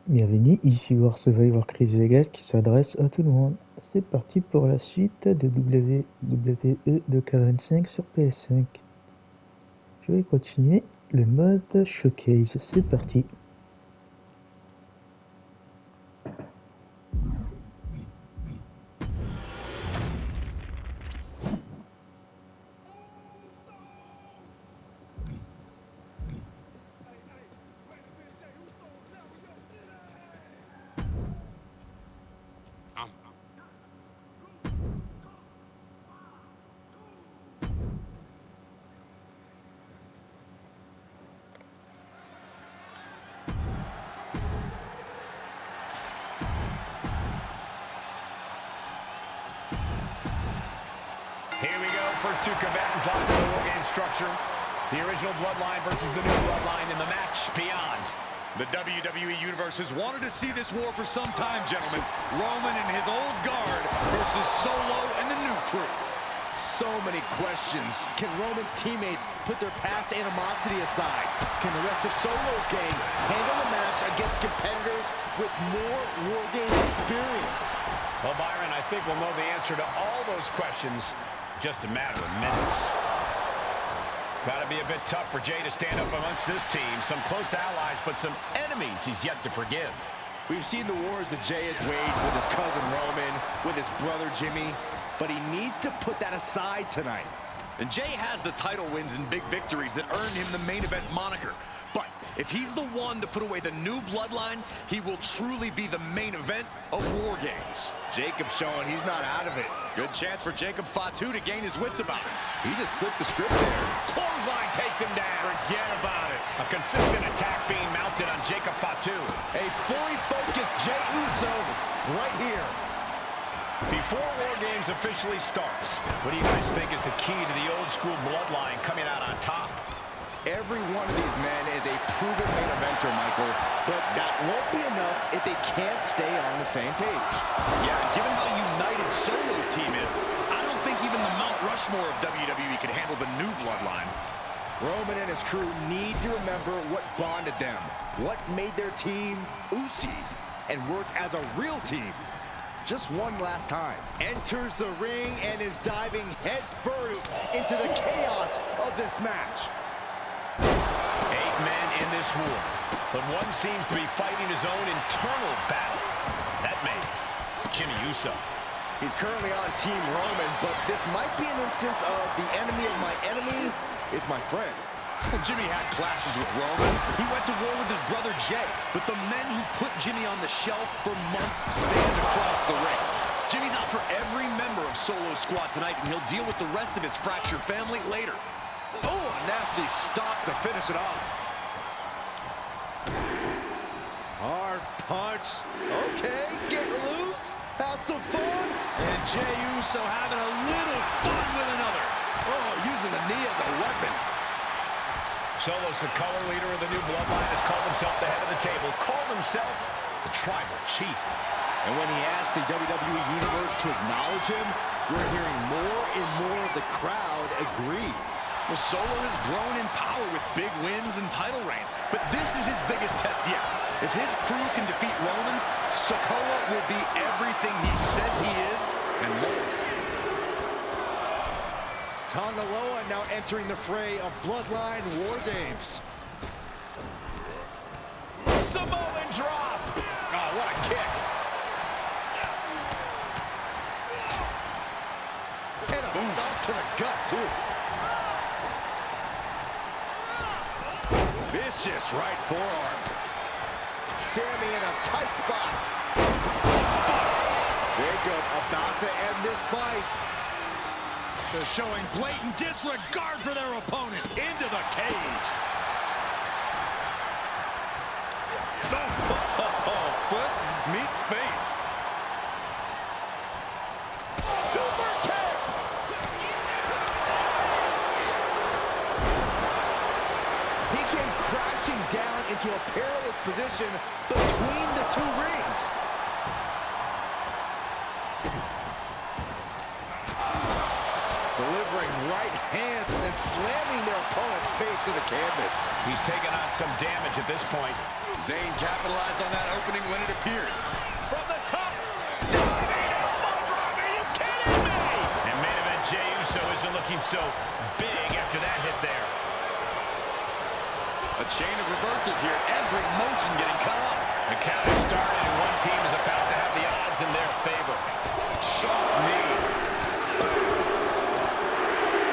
Bienvenue, ici War Survivor Chris Vegas qui s'adresse à tout le monde. C'est parti pour la suite de WWE 2K25 sur PS5. Je vais continuer le mode Showcase, c'est parti. Here we go, first two combatants locked in the WarGame structure. The original Bloodline versus the new Bloodline in the match beyond. The WWE Universe has wanted to see this war for some time, gentlemen. Roman and his old guard versus Solo and the new crew. So many questions. Can Roman's teammates put their past animosity aside? Can the rest of Solo's gang handle a match against competitors with more WarGame experience? Well, Byron, I think we'll know the answer to all those questions just a matter of minutes. Got to be a bit tough for Jay to stand up amongst this team. Some close allies, but some enemies he's yet to forgive. We've seen the wars that Jay has waged with his cousin Roman, with his brother Jimmy, but he needs to put that aside tonight. And Jay has the title wins and big victories that earned him the main event moniker. But if he's the one to put away the new Bloodline, he will truly be the main event of WarGames. Jacob showing he's not out of it. Good chance for Jacob Fatu to gain his wits about it. He just flipped the script there. Clothesline takes him down. Forget about it. A consistent attack being mounted on Jacob Fatu. A fully focused Jey Uso right here. Before WarGames officially starts, what do you guys think is the key to the old school Bloodline coming out on top? Every one of these men is a proven main eventer, Michael, but that won't be enough if they can't stay on the same page. Yeah, given how united Solo's team is, I don't think even the Mount Rushmore of WWE could handle the new Bloodline. Roman and his crew need to remember what bonded them, what made their team Usi, and work as a real team. Just one last time. Enters the ring and is diving headfirst into the chaos of this match. 8 men in this war, but one seems to be fighting his own internal battle. That man, Jimmy Uso. He's currently on Team Roman, but this might be an instance of the enemy of my enemy is my friend. Jimmy had clashes with Roman. He went to war with his brother Jay, but the men who put Jimmy on the shelf for months stand across the ring. Jimmy's out for every member of Solo's squad tonight, and he'll deal with the rest of his fractured family later. Oh, a nasty stop to finish it off. Hard punch. Okay, get loose. Have some fun. And Jey Uso having a little fun with another. Oh, using the knee as a weapon. Solo's the color leader of the new Bloodline, has called himself the head of the table, called himself the tribal chief. And when he asked the WWE Universe to acknowledge him, we're hearing more and more of the crowd agree. Well, Solo has grown in power with big wins and title reigns, but this is his biggest test yet. If his crew can defeat Roman's, Sikoa will be everything he says he is and more. Tongaloa now entering the fray of Bloodline WarGames. Samoan drop. Oh, what a kick. And a stomp to the gut, too. Vicious right forearm. Sammy in a tight spot. Spot. Jacob about to end this fight. They're showing blatant disregard for their opponent. Into the cage. Oh, foot meet face. Super kick. He came crashing down into a perilous position between the two rings. Delivering right hands then slamming their opponent's face to the canvas. He's taken on some damage at this point. Zayn capitalized on that opening when it appeared. From the top. Dominating elbow drop. Are you kidding me? And main event Jey Uso isn't looking so big after that hit there. A chain of reversals here. Every motion getting cut off. The count has started, and one team is about to have the odds in their favor. Sharp knee.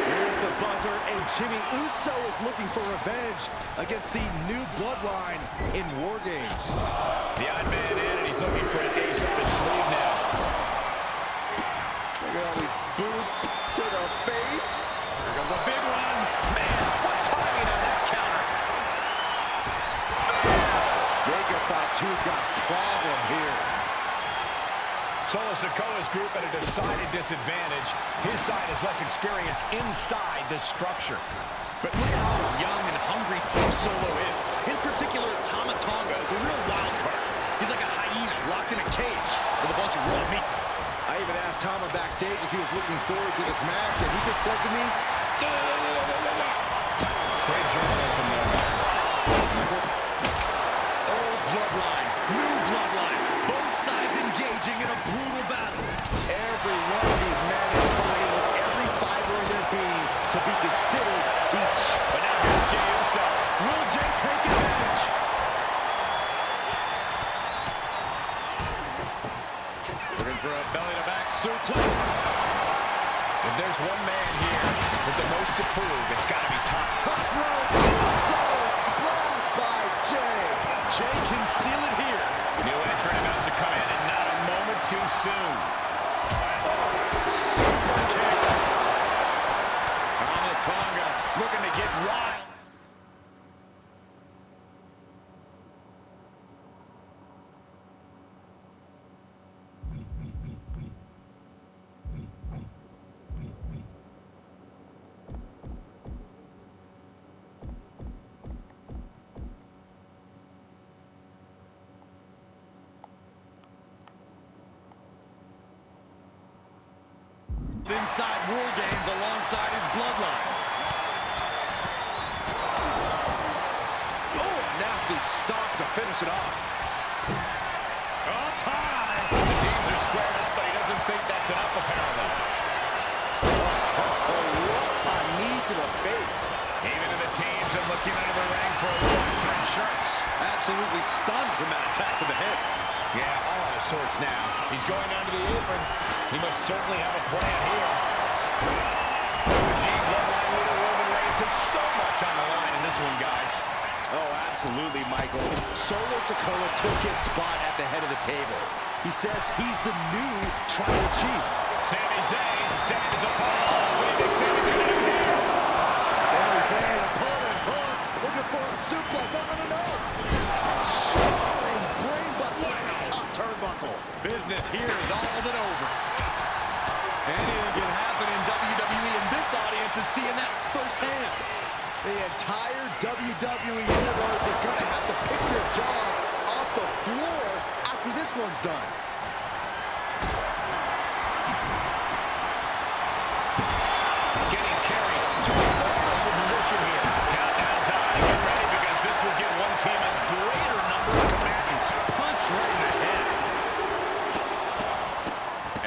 Here's the buzzer, and Jimmy Uso is looking for revenge against the new Bloodline in War Games. The odd man in, and he's looking for an ace up his sleeve now. Look at all these boots to the face. Here comes a big one. Man, what timing on that counter. Jacob Fatu got a problem here. Solo Sikoa's group at a decided disadvantage. His side has less experience inside this structure. But look at how young and hungry Team Solo is. In particular, Tama Tonga is a real wild card. He's like a hyena locked in a cage with a bunch of raw meat. I even asked Tama backstage if he was looking forward to this match, and he just said to me, Great journalism there. Old Bloodline, new Bloodline. Both sides engaging in a brutal battle. every one of these men is fighting with every fiber in their being to be considered each. But now here's Jey Uso. Will Jey take advantage? Looking for a belly-to-back suplex. If there's one man here with the most to prove, it's got to be Tama. Top rope, Uso splash by Jey. Jey can seal it here. New entrant about to come in, and not a moment too soon. Super kick. Tama Tonga looking to get wild. Inside War Games alongside his Bloodline. Oh, nasty stop to finish it off. Up high. The teams are squared up, but he doesn't think that's enough, apparently. Oh, what a knee to the face. Even in the teams are looking under the ring for a look at red shirts. Absolutely stunned from that attack to the head. Yeah, all out of sorts now. He's going down to the apron. He must certainly have a plan here. Gene Bloodline leader Roman Reigns has so much on the line in this one, guys. Oh, absolutely, Michael. Solo Sikoa took his spot at the head of the table. He says he's the new tribal chief. Sami Zayn, Zayn's opponent. What do you think Sami's going to do here? Sami Zayn, opponent, looking for a suplex. No. Soaring brainbuster in the top turnbuckle. Business here is all but over. Anything can happen in WWE, and this audience is seeing that firsthand. The entire WWE Universe is going to have to pick their jaws off the floor after this one's done. Getting carried to a vulnerable position here. Countdown's on to get ready because this will give one team a greater number of combatants. Punch right in the head.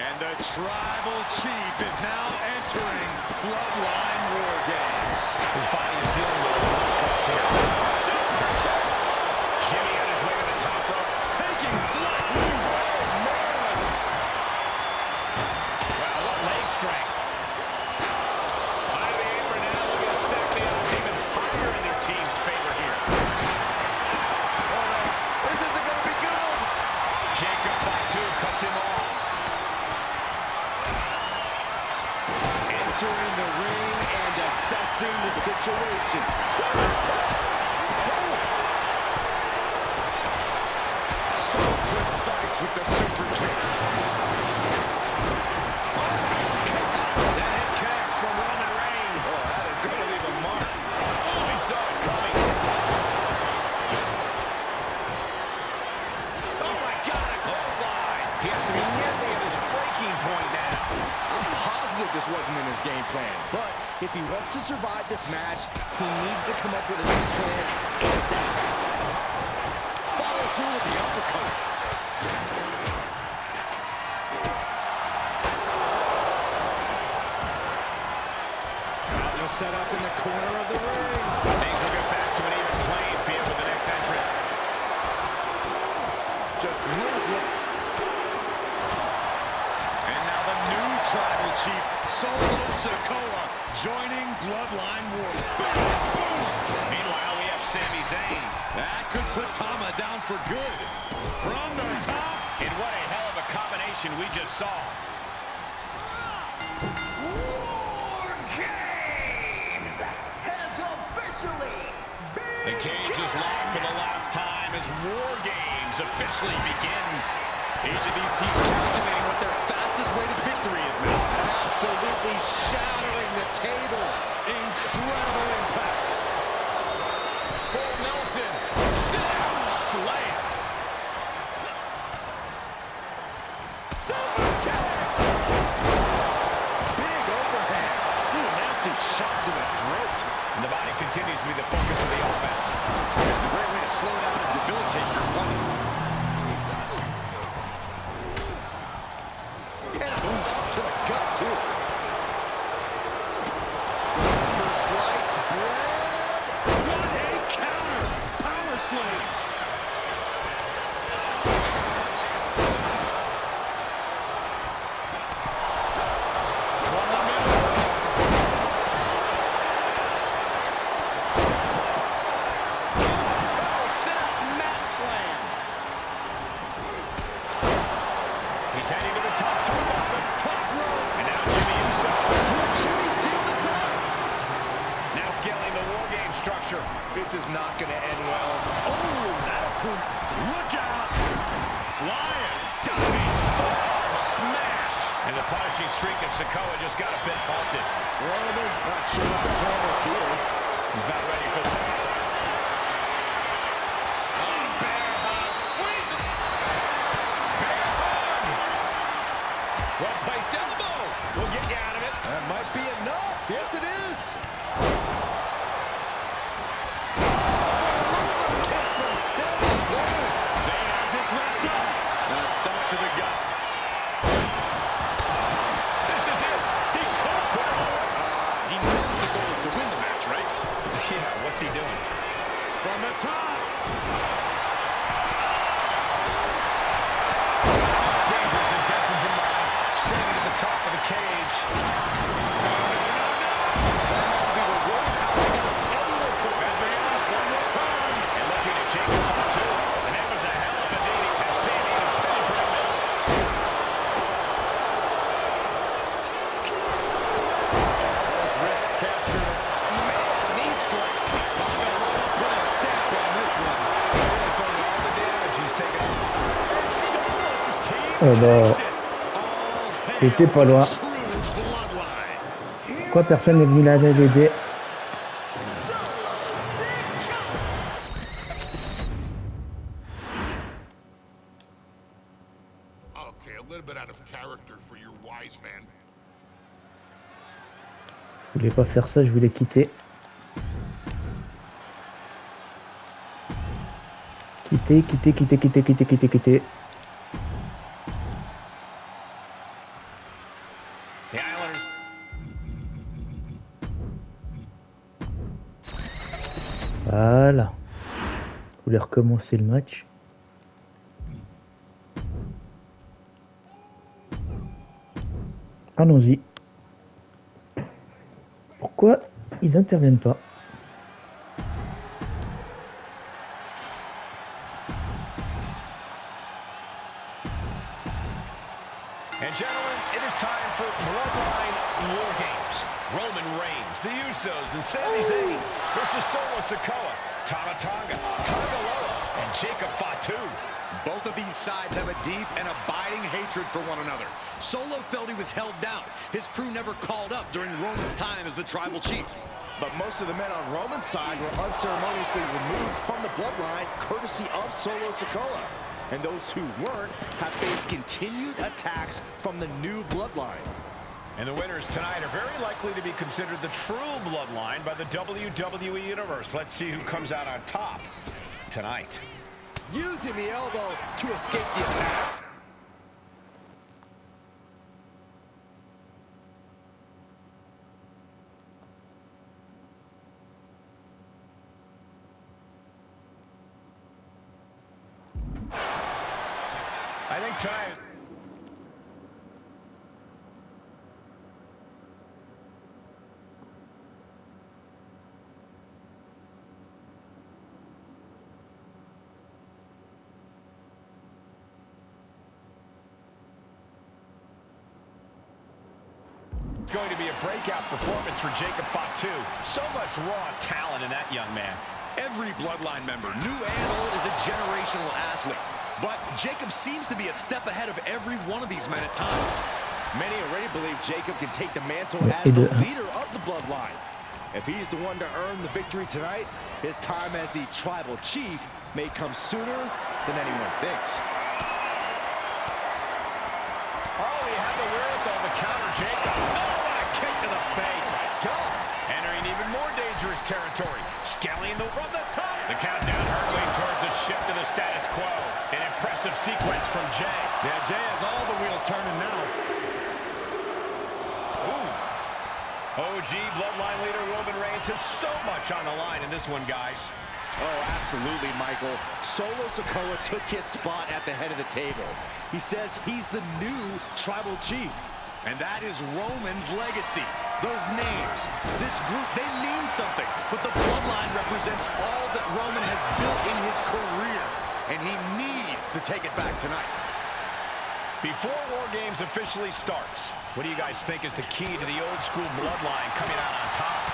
And the tribal chief is now entering Bloodline War Games. His body is dealing with a lot of stress here. Super kick. Jimmy on his way to the top rope. Taking flat move. Wow, what leg strength. High the apron now, looking to stack the odds even higher in their team's favor here. This isn't going to be good. Jacob Fatu cuts him off. Entering the ring and assessing the situation. So precise with the super kick. That hit connects from Roman Reigns. Oh, that is going to leave a mark. Oh, he saw it coming. Oh, my God, a clothesline. He has to be nearly at his breaking point now. I'm positive this wasn't in his game plan, but If he wants to survive this match, he needs to come up with a new plan ASAP. Follow through with the uppercut. Set up in the corner of the ring. Things will get back to an even playing field with the next entrant. Just ruthless. And now the new tribal chief, Solo Sikoa, joining Bloodline War. Meanwhile, we have Sami Zayn. That could put Tama down for good. From the top. And what a hell of a combination we just saw. The cage is locked for the last time as War Games officially begins. Each of these teams calculating what their fastest way to victory is now. Absolutely shattering the table. Incredible impact. Full Nelson. Sit down. Slam. Super kick. Big overhand. Ooh, nasty shot to the throat. And the body continues to be the focus of the offense. It's a great way to slow down and debilitate your opponent. And a boom to the gut, too. For sliced bread. What a counter! Power slam! He's heading to the top turnbuckle. Top rope. And now Jimmy Uso. Will Jimmy seal this up? Now scaling the War Game structure. This is not going to end well. Oh, that'll prove. Look out! Flying. Diving. Forearm smash. And the punishing streak of Sikoa just got a bit halted. Roman's not sure what the plan is here. He's not ready for the... Well-placed elbow. We'll get you out of it. That might be enough. Yes, it is. Kick from Sami Zayn. Zayn has this wrapped up. Now stomp to the gut. This is it. He could put it away. He knows the goal is to win the match, right? Yeah, what's he doing? From the top. Dangerous intentions in mind. Standing at the top of the cage. Measuring out one more time. And looking at Jacob Fatu. And that was a hell of a knee. And Sami in a pin predicament. Wrists captured. Man, knee strike. Tonga will put a stamp on this one. From all the damage he's taken. And Solo's team Oh bah, takes it. j'étais pas loin. True bloodline. Pourquoi personne n'est venu l'aider? Okay, a little bit out of character for your wise man. Je voulais pas faire ça, je voulais quitter. Quitter. The Islanders. Voilà. Je voulais recommencer le match. Allons-y. Pourquoi ils interviennent pas? And gentlemen, it is time for Bloodline War Games. Roman Reigns, the Usos, and Sami Zayn versus Solo Sikoa, Tama Tonga, Tonga Loa, and Jacob Fatu. Both of these sides have a deep and abiding hatred for one another. Solo felt he was held down. His crew never called up during Roman's time as the tribal chief. But most of the men on Roman's side were unceremoniously removed from the bloodline, courtesy of Solo Sikoa. And those who weren't have faced continued attacks from the new bloodline. And the winners tonight are very likely to be considered the true Bloodline by the WWE Universe. Let's see who comes out on top tonight. Using the elbow to escape the attack. I think tonight... It's going to be a breakout performance for Jacob Fatu. So much raw talent in that young man. Every Bloodline member, new and old, is a generational athlete. But Jacob seems to be a step ahead of every one of these men at times. Many already believe Jacob can take the mantle as the leader of the Bloodline. If he's the one to earn the victory tonight, his time as the tribal chief may come sooner than anyone thinks. Oh, he had the wherewithal to counter Jacob. Oh, what a kick to the face. God. Entering even more dangerous territory. Scaling from the top. The countdown hurtling towards the shift to the status quo. An impressive sequence from Jay. Yeah, Jay has all the wheels turning now. Ooh. OG Bloodline leader Roman Reigns has so much on the line in this one, guys. Oh, absolutely, Michael. Solo Sikoa took his spot at the head of the table. He says he's the new tribal chief. And that is Roman's legacy. Those names, this group, they mean something. But the Bloodline represents all that Roman has built in his career. And he needs to take it back tonight. Before War Games officially starts, what do you guys think is the key to the old school Bloodline coming out on top?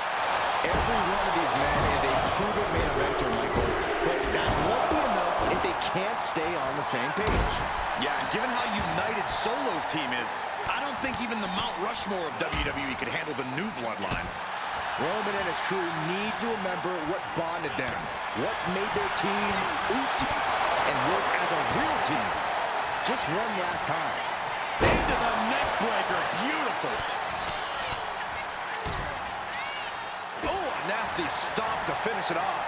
Every one of these men is a proven main eventer, Michael. But that won't be enough if they can't stay on the same page. Yeah, and given how united Solo's team is, I don't think even the Mount Rushmore of WWE could handle the new Bloodline. Roman and his crew need to remember what bonded them, what made their team Uzi, and work as a real team. Just one last time. Into the neck breaker. Beautiful. Oh, a nasty stop to finish it off.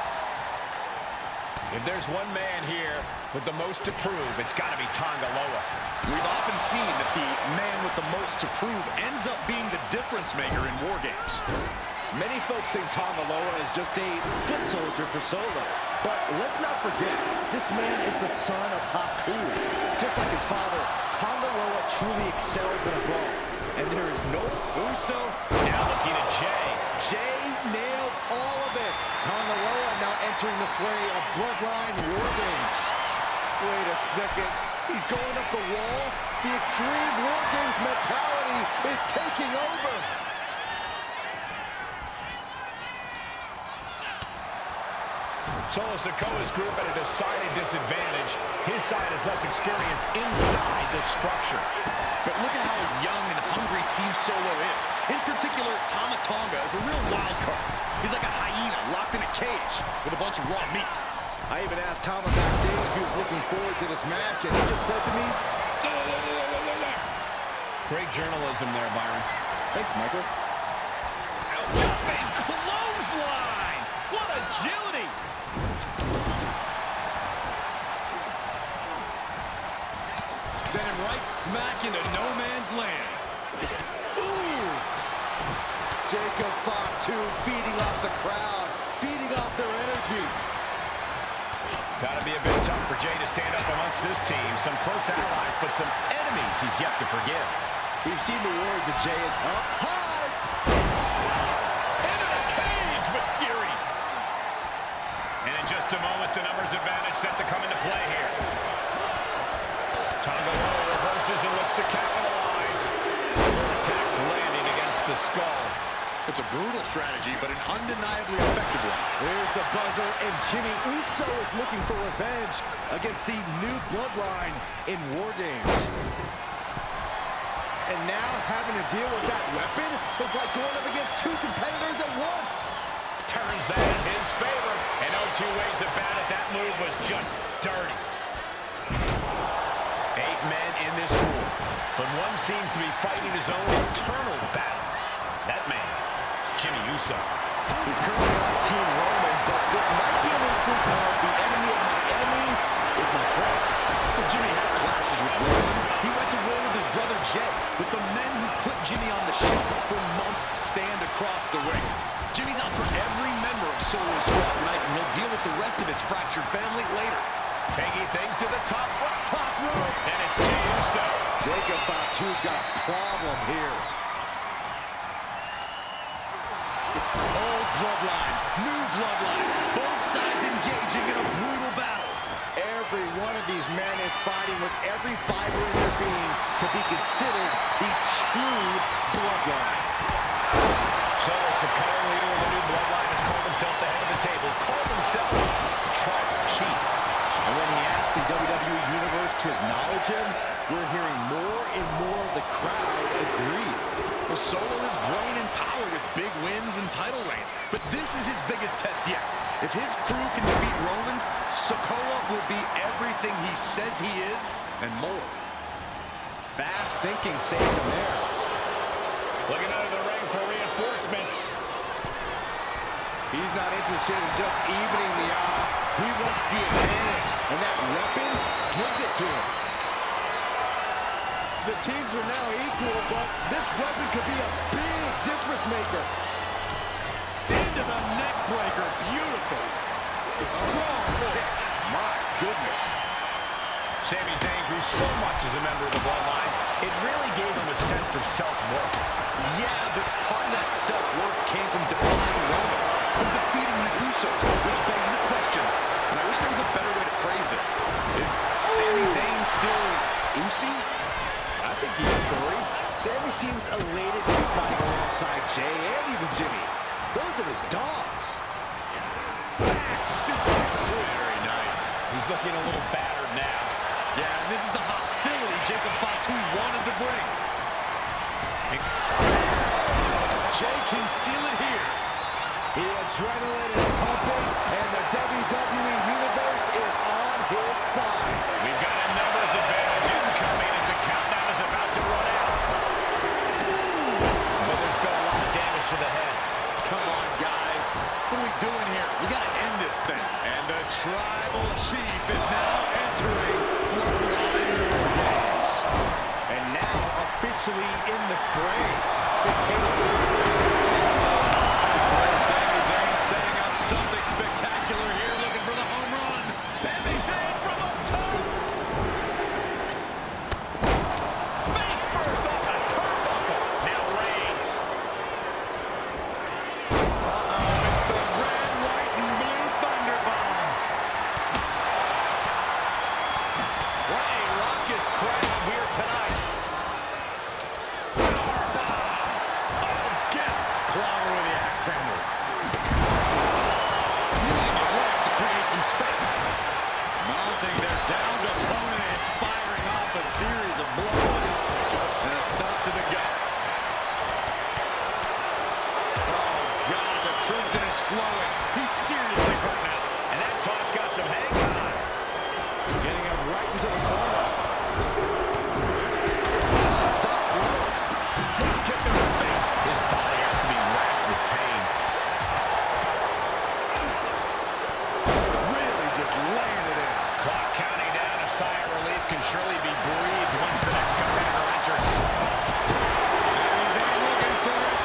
If there's one man here with the most to prove, it's got to be Tonga Loa. We've often seen that the man with the most to prove ends up being the difference maker in War Games. Many folks think Tonga Loa is just a foot soldier for Solo. But let's not forget, this man is the son of Haku. Just like his father, Tonga Loa truly excels in a brawl. And there is no Uso. Now looking at Jay. Jay nailed all of it. Tonga Loa now entering the fray of Bloodline War Games. Wait a second. He's going up the wall. The Extreme War Games mentality is taking over. Solo Sikoa's group at a decided disadvantage. His side has less experience inside this structure. But look at how young and hungry Team Solo is. In particular, Tama Tonga is a real wild card. He's like a hyena locked in a cage with a bunch of raw meat. I even asked Tama backstage if he was looking forward to this match, and he just said to me, yeah. Great journalism there, Byron. Thanks, Michael. Jumping clothesline! What agility! Sent him right smack into no man's land. Ooh! Jacob Fatu feeding off the crowd, feeding off their energy. Gotta be a bit tough for Jay to stand up amongst this team. Some close allies, but some enemies he's yet to forgive. We've seen the words that Jay is up high. Into the cage with fury. And in just a moment, the numbers advantage set to come into play here. Tonga Loa reverses and looks to capitalize. Attacks landing against the skull. It's a brutal strategy, but an undeniably effective one. Here's the buzzer, and Jimmy Uso is looking for revenge against the new Bloodline in War Games. And now having to deal with that weapon is like going up against two competitors at once. Turns that in his favor, and no two ways about it. That move was just dirty. 8 men in this room. But one seems to be fighting his own internal battle. That man, Jimmy Uso. He's currently on Team Roman, but this might be an instance of the enemy of my enemy is my friend. Well, Jimmy had clashes with Roman. He went to war with his brother Jay, but the men who put Jimmy on the shelf for months stand across the ring. Jimmy's out for every member of Solo Squad tonight, and he'll deal with the rest of his fractured family later. Taking things to the top rope. And it's Jey Uso. Jacob Fatu's got a problem here. Old bloodline, new bloodline, both sides engaging in a brutal battle. Every one of these men is fighting with every fiber in their being to be considered the true bloodline. So the current leader of the new bloodline has called himself the head of the table, called himself the tribal chief. And when he asked the WWE Universe to acknowledge him, we're hearing more and more of the crowd agree. Well, Solo has grown in power with big wins and title reigns, but this is his biggest test yet. If his crew can defeat Roman's, Sikoa will be everything he says he is and more. Fast thinking saved him there. Looking under the ring for reinforcements. He's not interested in just evening the odds. He wants the advantage, and that weapon gives it to him. The teams are now equal, but this weapon could be a big difference maker. Into the neck breaker, beautiful. Strong kick. My goodness. Sami Zayn grew so much as a member of the bloodline, it really gave him a sense of self-worth. Yeah, but part of that self-worth came from defying Roman, from defeating the Usos, which begs the question, and I wish there was a better way to phrase this. Is Sami Zayn still Usi? I think he is, Corey. Sami seems elated to be fighting alongside Jay and even Jimmy. Those are his dogs. Back suplex. Very nice. He's looking a little battered now. Yeah, and this is the hostility Jacob Fatu wanted to bring. Jay can seal it here. The adrenaline is pumping, and the WWE Universe is on his side. We've got a numbers advantage incoming as the countdown is about to run out. But there's been a lot of damage to the head. Come on, guys. What are we doing here? We got to end this thing. And the Tribal Chief is now entering Bloodline WARGAMES. And now officially in the fray. Sami Zayn setting up something spectacular here, looking for the home run. Sami Zayn from up top. Face first off the turnbuckle. Now Reigns. It's the red, white, and blue Thunderbomb. What a raucous crowd here tonight. Clower with the axe handle. Using his legs to create some space. Mounting their downed opponent and firing off a series of blows. And a stop to the gut. Oh, God, the crimson is flowing. He's seriously hurt now. And that toss got some hang time. Getting him right into the corner. Stop blows. Drop kick in the face. His body has to be racked with pain. Really just laying it in. Clock counting down. A sigh of relief can surely be breathed once the next competitor enters. Sami Zayn looking for it.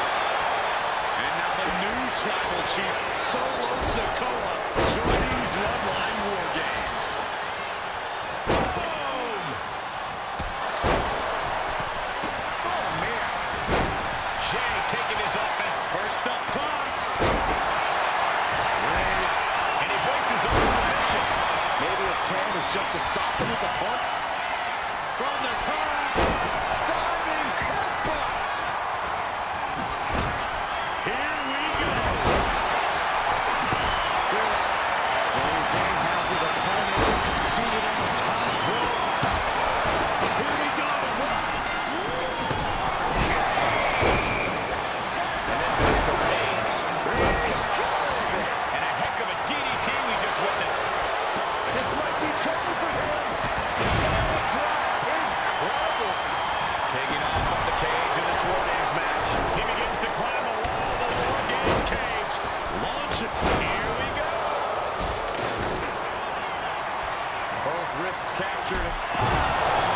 And now the new Tribal Chief, Solo Sikoa, joining Bloodline WARGAMES. Boom! Oh, man. Jay taking his offense. First up top. And he breaks his own submission. Maybe his plan was just to soften his opponent. From the top. Diving headbutt. Here we go. Sami Zayn has his opponent seated on the top rope. Here we go. And then back to Reigns. Reigns got caught in there. And a heck of a DDT we just witnessed. This might be trouble for him. Samoa drop. Incredible. wrists captured.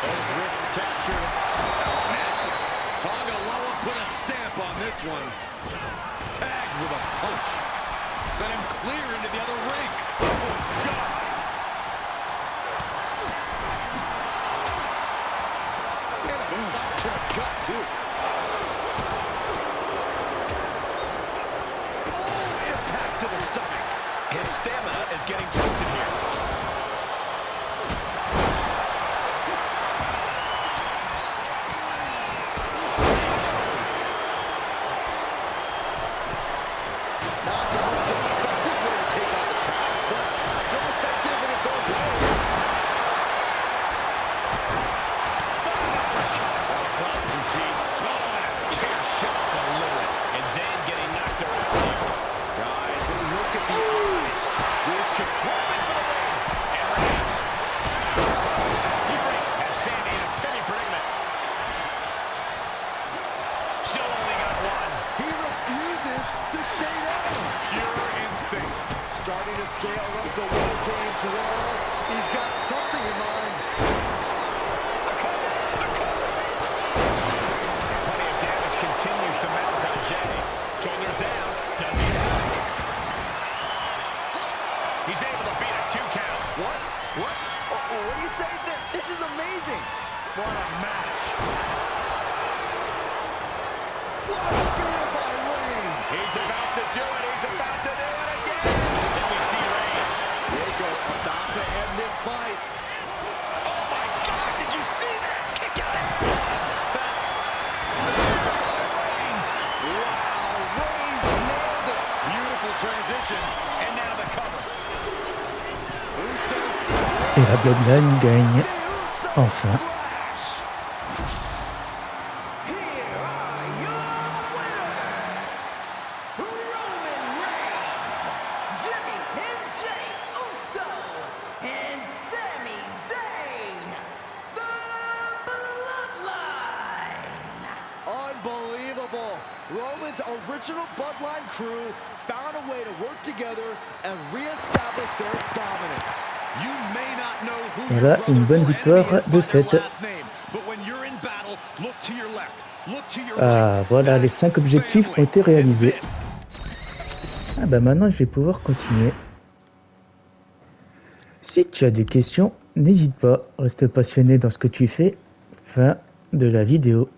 Both wrists captured. That was nasty. Tonga Loa put a stamp on this one. Tagged with a punch. Sent him clear into the other ring. Oh, God. And a stop to the gut, too. Oh, impact to the stomach. His stamina is getting tested here. Not the most effective way to take out the crowd, but still effective in its own way. Caught some teeth. Oh, and a chair shot delivered. And Zayn getting knocked around here. Guys, look at the eyes. This could Rolling for the win. And Reyes. He breaks. Has Sandy in a penny predicament. Still only got one. He refuses to stay down. Pure instinct. Starting to scale up the War Games wall. He's got something in mind. Plenty of damage continues to mount on Jay. Shoulders down. Does he have it? He's able to beat a 2 count. What? What? What do you say? This is amazing. What a match. What a spear by Reigns. He's about to do it. He's about to do it again. Then we see Reigns. Jacob, stop to end this fight. Oh, my God. Did you see that? Kick out. That's Wow, Reigns nailed it. beautiful transition. And now the cover. Uso. Et la Bloodline gagne. The Usos Enfin. Clash. Here are your winners. Roman Reigns, Jimmy and Jey Uso, and Sami Zayn, the Bloodline. Unbelievable. Roman's original Bloodline crew found a way to work together and reestablish their dominance. You may not know who Voilà, your une brother bonne or victoire enemy is de by their fait. last name, but when you're in battle, look to your left, look to your Ah, right. voilà, les That's 5 objectifs ont family. été réalisés. And this- Ah bah maintenant, je vais pouvoir continuer. Si tu as des questions, n'hésite pas, reste passionné dans ce que tu fais. Fin de la vidéo.